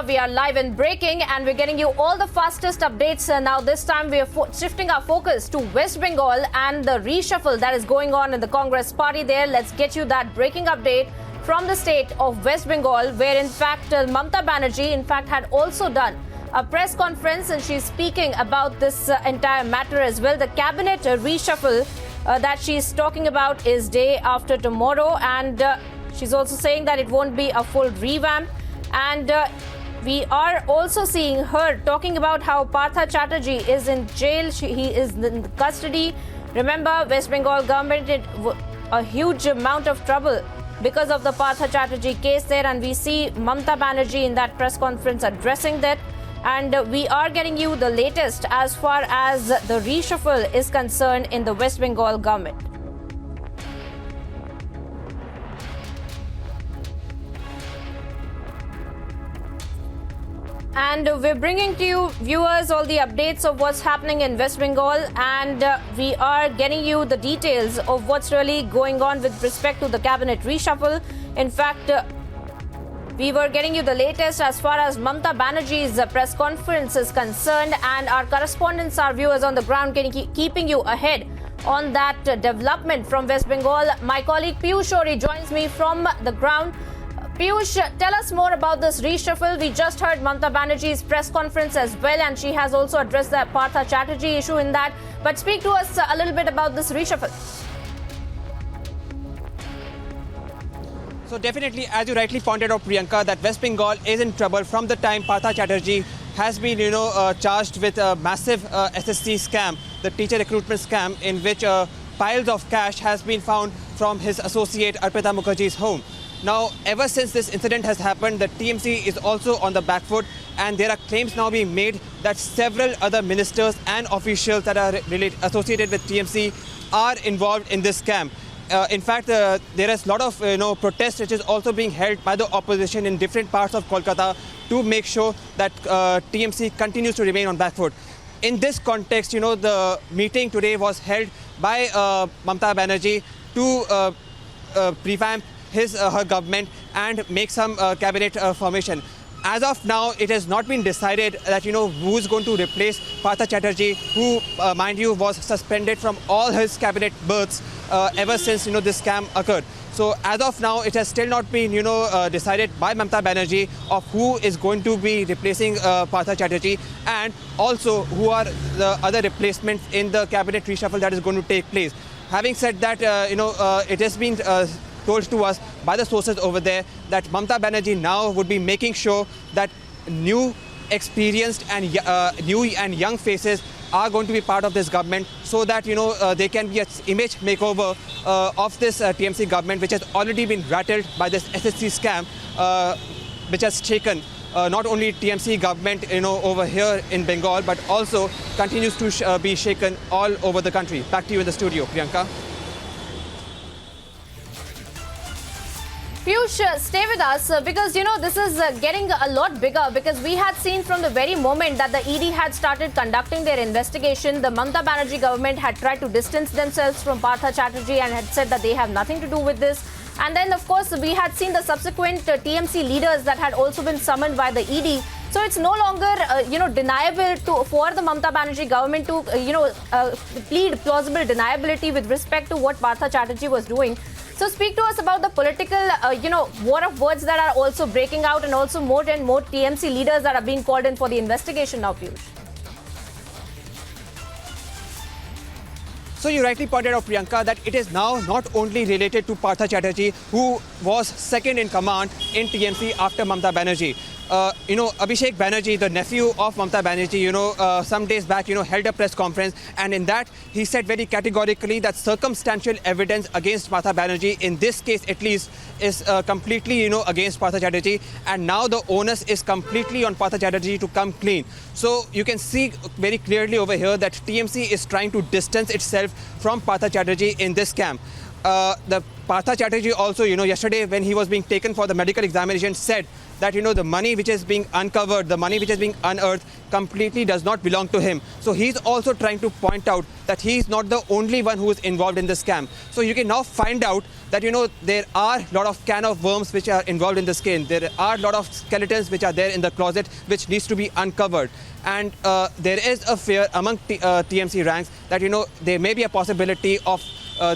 Mamata. We are live and breaking, and we're getting you all the fastest updates. Now, this time we are shifting our focus to West Bengal and the reshuffle that is going on in the Congress party there. Let's get you that breaking update from the state of West Bengal, where in fact Mamata Banerjee had also done a press conference, and she's speaking about this entire matter as well. The cabinet reshuffle that she's talking about is day after tomorrow, and she's also saying that it won't be a full revamp. And we are also seeing her talking about how Partha Chatterjee is in jail. He is in custody. Remember, West Bengal government did a huge amount of trouble because of the Partha Chatterjee case there, and we see Mamata Banerjee in that press conference addressing that. And we are getting you the latest as far as the reshuffle is concerned in the West Bengal government. And we're bringing to you, viewers, all the updates of what's happening in West Bengal, and we are getting you the details of what's really going on with respect to the cabinet reshuffle. In fact, we were getting you the latest as far as Mamata Banerjee's press conference is concerned, and our correspondents, our viewers on the ground, keeping you ahead on that development from West Bengal. My colleague Piyush Ori joins me from the ground. Piyush, tell us more about this reshuffle. We just heard Mamata Banerjee's press conference as well, and she has also addressed the Partha Chatterjee issue in that. But speak to us a little bit about this reshuffle. So definitely, as you rightly pointed out, Priyanka, that West Bengal is in trouble from the time Partha Chatterjee has been, charged with a massive SSC scam, the teacher recruitment scam, in which piles of cash has been found from his associate Arpita Mukherjee's home. Now, ever since this incident has happened, the TMC is also on the back foot, and there are claims now being made that several other ministers and officials that are associated with TMC are involved in this scam. In fact, there is a lot of protest which is also being held by the opposition in different parts of Kolkata to make sure that TMC continues to remain on back foot. In this context, the meeting today was held by Mamata Banerjee to revamp her government and make some cabinet formation. As of now, it has not been decided that who is going to replace Partha Chatterjee, who, mind you, was suspended from all his cabinet berths ever since this scam occurred. So as of now, it has still not been decided by Mamata Banerjee of who is going to be replacing Partha Chatterjee, and also who are the other replacements in the cabinet reshuffle that is going to take place. Having said that, it has been told to us by the sources over there that Mamata Banerjee now would be making sure that new, experienced and young faces are going to be part of this government, so that they can be an image makeover of this TMC government, which has already been rattled by this SSC scam, which has shaken not only TMC government over here in Bengal, but also continues to be shaken all over the country. Back to you in the studio, Priyanka. Piyush, stay with us because, this is getting a lot bigger, because we had seen from the very moment that the ED had started conducting their investigation, the Mamata Banerjee government had tried to distance themselves from Partha Chatterjee and had said that they have nothing to do with this. And then, of course, we had seen the subsequent TMC leaders that had also been summoned by the ED. So it's no longer, deniable for the Mamata Banerjee government to, plead plausible deniability with respect to what Partha Chatterjee was doing. So speak to us about the political, war of words that are also breaking out, and also more and more TMC leaders that are being called in for the investigation now, Piyush. So you rightly pointed out, Priyanka, that it is now not only related to Partha Chatterjee, who was second in command in TMC after Mamata Banerjee. Abhishek Banerjee, the nephew of Mamata Banerjee, some days back, held a press conference, and in that he said very categorically that circumstantial evidence against Mamata Banerjee, in this case at least, is completely, against Partha Chatterjee, and now the onus is completely on Partha Chatterjee to come clean. So you can see very clearly over here that TMC is trying to distance itself from Partha Chatterjee in this scam. The Partha Chatterjee also, yesterday when he was being taken for the medical examination, said that, the money which is being uncovered, the money which is being unearthed completely does not belong to him. So he's also trying to point out that he's not the only one who is involved in the scam. So you can now find out that, there are a lot of can of worms which are involved in the scam. There are a lot of skeletons which are there in the closet which needs to be uncovered. And there is a fear among TMC ranks that, there may be a possibility of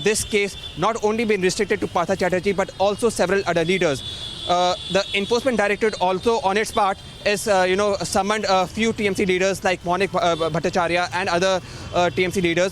this case not only being restricted to Partha Chatterjee but also several other leaders. The Enforcement Directorate also on its part is, summoned a few TMC leaders like Monik Bhattacharya and other TMC leaders